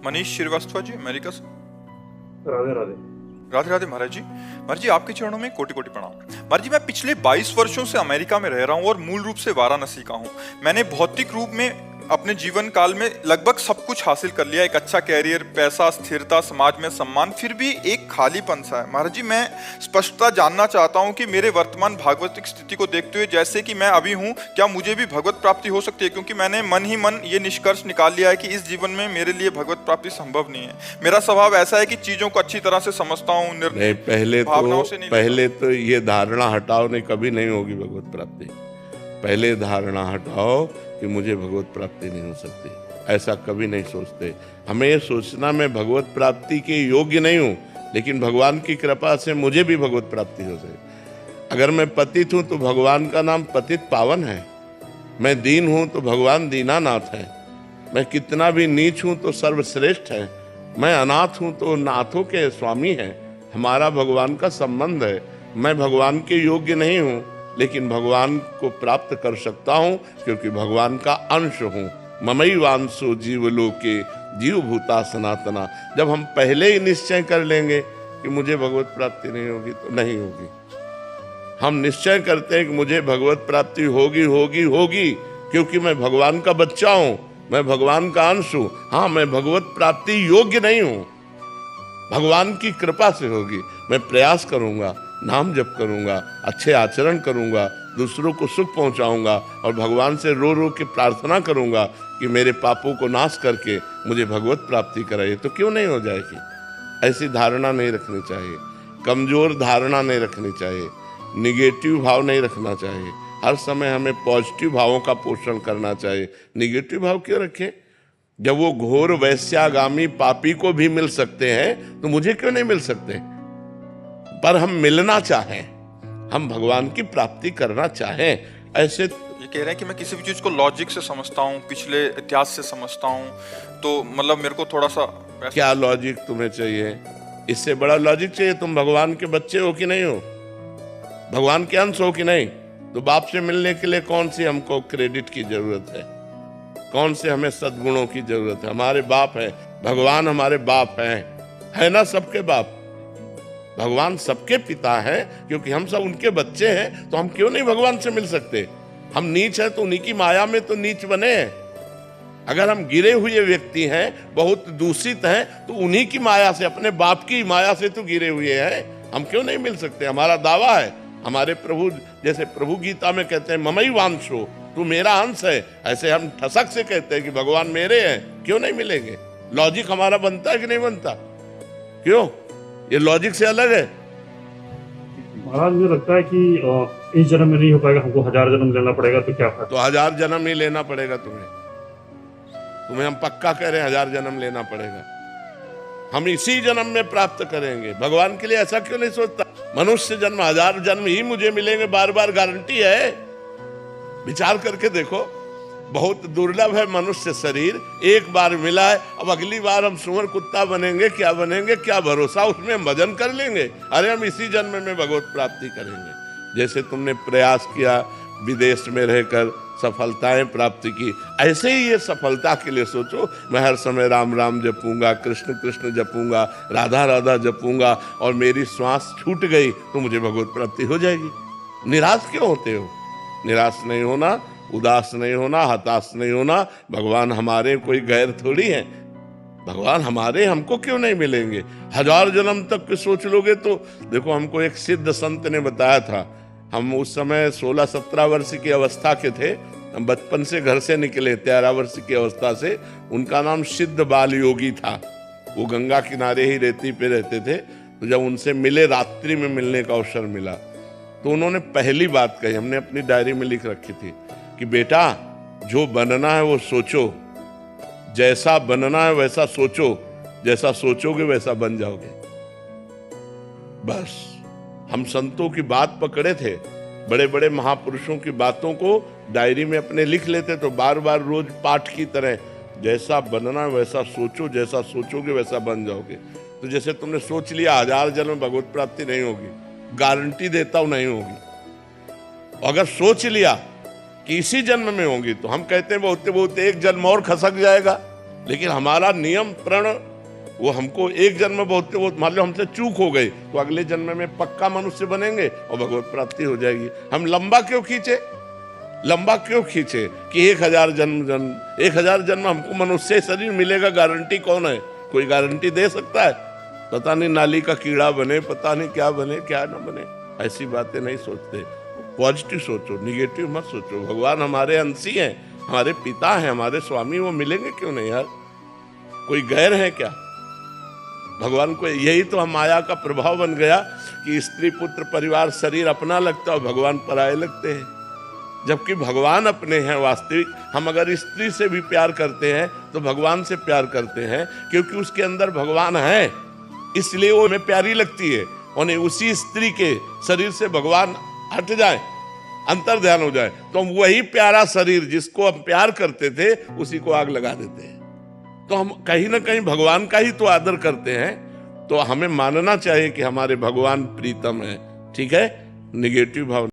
Manish Srivastava ji, America से। राधे राधे। राधे राधे महाराज जी। महाराज जी, आपके चरणों में कोटि कोटि प्रणाम। महाराज जी, मैं पिछले 22 वर्षों से अमेरिका में रह रहा हूँ और मूल रूप से वाराणसी का हूँ। मैंने भौतिक रूप में अपने जीवन काल में लगभग सब कुछ हासिल कर लिया, एक अच्छा कैरियर, पैसा, स्थिरता, समाज में सम्मान, फिर भी एक खालीपन सा है। महाराज जी, मैं स्पष्टता जानना चाहता हूँ कि मेरे वर्तमान भागवतिक स्थिति को देखते हुए, जैसे कि मैं अभी हूँ, क्या मुझे भी भगवत प्राप्ति हो सकती है? क्योंकि मैंने मन ही मन ये निष्कर्ष निकाल लिया है कि इस जीवन में मेरे लिए भगवत प्राप्ति संभव नहीं है। मेरा स्वभाव ऐसा है कि चीजों को अच्छी तरह से समझता हूँ, पहले तो ये धारणा हटाओ, नहीं कभी नहीं होगी भगवत प्राप्ति। पहले धारणा हटाओ कि मुझे भगवत प्राप्ति नहीं हो सकती, ऐसा कभी नहीं सोचते। हमें ये सोचना मैं भगवत प्राप्ति के योग्य नहीं हूँ, लेकिन भगवान की कृपा से मुझे भी भगवत प्राप्ति हो सके। अगर मैं पतित हूँ तो भगवान का नाम पतित पावन है, मैं दीन हूँ तो भगवान दीनानाथ है, मैं कितना भी नीच हूँ तो सर्वश्रेष्ठ है, मैं अनाथ हूँ तो नाथों के स्वामी है। हमारा भगवान का संबंध है। मैं भगवान के योग्य नहीं हूँ, लेकिन भगवान को प्राप्त कर सकता हूँ क्योंकि भगवान का अंश हूँ। ममैवांशो जीवलोके जीव भूता सनातना। जब हम पहले ही निश्चय कर लेंगे कि मुझे भगवत प्राप्ति नहीं होगी तो नहीं होगी। हम निश्चय करते हैं कि मुझे भगवत प्राप्ति होगी होगी होगी क्योंकि मैं भगवान का बच्चा हूँ, मैं भगवान का अंश हूँ। हाँ, मैं भगवत प्राप्ति योग्य नहीं हूँ, भगवान की कृपा से होगी। मैं प्रयास करूंगा, नाम जप करूंगा, अच्छे आचरण करूंगा, दूसरों को सुख पहुंचाऊंगा और भगवान से रो रो के प्रार्थना करूंगा कि मेरे पापों को नाश करके मुझे भगवत प्राप्ति कराइए, तो क्यों नहीं हो जाएगी? ऐसी धारणा नहीं रखनी चाहिए, कमजोर धारणा नहीं रखनी चाहिए, निगेटिव भाव नहीं रखना चाहिए। हर समय हमें पॉजिटिव भावों का पोषण करना चाहिए। निगेटिव भाव क्यों रखें? जब वो घोर वैश्यागामी पापी को भी मिल सकते हैं तो मुझे क्यों नहीं मिल सकते? पर हम मिलना चाहें, हम भगवान की प्राप्ति करना चाहें। ऐसे ये कह रहे हैं कि मैं किसी भी चीज को लॉजिक से समझता हूँ, पिछले इतिहास से समझता हूँ, तो मतलब मेरे को थोड़ा सा क्या लॉजिक तुम्हें चाहिए? इससे बड़ा लॉजिक चाहिए? तुम भगवान के बच्चे हो कि नहीं हो, भगवान के अंश हो कि नहीं? तो बाप से मिलने के लिए कौन सी हमको क्रेडिट की जरूरत है, कौन से हमें सद्गुणों की जरूरत है? हमारे बाप है, भगवान हमारे बाप है ना? सबके बाप, भगवान सबके पिता है, क्योंकि हम सब उनके बच्चे हैं। तो हम क्यों नहीं भगवान से मिल सकते? हम नीच हैं तो उन्हीं की माया में तो नीच बने हैं। अगर हम गिरे हुए व्यक्ति हैं, बहुत दूषित हैं, तो उन्हीं की माया से, अपने बाप की माया से तो गिरे हुए हैं। हम क्यों नहीं मिल सकते? हमारा दावा है। हमारे प्रभु, जैसे प्रभु गीता में कहते हैं ममैवांशो, तू मेरा अंश है, ऐसे हम ठसक से कहते हैं कि भगवान मेरे हैं। क्यों नहीं मिलेंगे? लॉजिक हमारा बनता है कि नहीं बनता? क्यों? ये लॉजिक से अलग है। महाराज, मुझे लगता है कि इस जन्म में नहीं हो पाएगा, हमको 1000 जन्म लेना पड़ेगा। तो क्या फायदा? तो 1000 जन्म ही लेना पड़ेगा तुम्हें हम पक्का कह रहे हैं, 1000 जन्म लेना पड़ेगा। हम इसी जन्म में प्राप्त करेंगे। भगवान के लिए ऐसा क्यों नहीं सोचता? मनुष्य जन्म 1000 जन्म ही मुझे मिलेंगे, बार बार गारंटी है? विचार करके देखो, बहुत दुर्लभ है मनुष्य शरीर, एक बार मिला है। अब अगली बार हम सुअर कुत्ता बनेंगे, क्या बनेंगे, क्या भरोसा? उसमें हम भजन कर लेंगे, अरे हम इसी जन्म में भगवत प्राप्ति करेंगे। जैसे तुमने प्रयास किया विदेश में रहकर, सफलताएं प्राप्त की, ऐसे ही ये सफलता के लिए सोचो। मैं हर समय राम राम जपूंगा, कृष्ण कृष्ण जपूंगा, राधा राधा जपूंगा, और मेरी श्वास छूट गई तो मुझे भगवत प्राप्ति हो जाएगी। निराश क्यों होते हो? निराश नहीं होना, उदास नहीं होना, हताश नहीं होना। भगवान हमारे कोई गैर थोड़ी है, भगवान हमारे, हमको क्यों नहीं मिलेंगे? 1000 जन्म तक के सोच लोगे तो देखो, हमको एक सिद्ध संत ने बताया था। हम उस समय 16-17 वर्ष की अवस्था के थे, हम बचपन से घर से निकले 13 वर्ष की अवस्था से। उनका नाम सिद्ध बाल योगी था। वो गंगा किनारे ही रेती पे रहते थे। तो जब उनसे मिले, रात्रि में मिलने का अवसर मिला, तो उन्होंने पहली बात कही, हमने अपनी डायरी में लिख रखी थी कि बेटा, जो बनना है वो सोचो, जैसा बनना है वैसा सोचो, जैसा सोचोगे वैसा बन जाओगे। बस हम संतों की बात पकड़े थे, बड़े बड़े महापुरुषों की बातों को डायरी में अपने लिख लेते, तो बार बार रोज पाठ की तरह, जैसा बनना है वैसा सोचो, जैसा सोचोगे वैसा बन जाओगे। तो जैसे तुमने सोच लिया 1000 जन्म भगवत प्राप्ति नहीं होगी, गारंटी देता हूं नहीं होगी। अगर सोच लिया कि इसी जन्म में होंगी, तो हम कहते हैं बहुत बहुत एक जन्म और खसक जाएगा, लेकिन हमारा नियम प्रण वो हमको एक जन्म में बहुत मान लो हमसे चूक हो गई तो अगले जन्म में पक्का मनुष्य बनेंगे और भगवत प्राप्ति हो जाएगी। हम लंबा क्यों खींचे कि 1000 जन्म हमको मनुष्य शरीर मिलेगा, गारंटी कौन है? कोई गारंटी दे सकता है? पता नहीं नाली का कीड़ा बने, पता नहीं क्या बने क्या ना बने, ऐसी बातें नहीं सोचते। पॉजिटिव सोचो, निगेटिव मत सोचो। भगवान हमारे अंशी हैं, हमारे पिता हैं, हमारे स्वामी, वो मिलेंगे क्यों नहीं यार? कोई गैर है क्या? भगवान को यही तो हम माया का प्रभाव बन गया कि स्त्री पुत्र परिवार शरीर अपना लगता है और भगवान पराये लगते हैं, जबकि भगवान अपने हैं वास्तविक। हम अगर स्त्री से भी प्यार करते हैं तो भगवान से प्यार करते हैं, क्योंकि उसके अंदर भगवान है, इसलिए वो हमें प्यारी लगती है। और उसी स्त्री के शरीर से भगवान हट जाए, अंतर ध्यान हो जाए, तो हम वही प्यारा शरीर जिसको हम प्यार करते थे उसी को आग लगा देते हैं। तो हम कहीं ना कहीं भगवान का ही तो आदर करते हैं। तो हमें मानना चाहिए कि हमारे भगवान प्रीतम है, ठीक है। निगेटिव भाव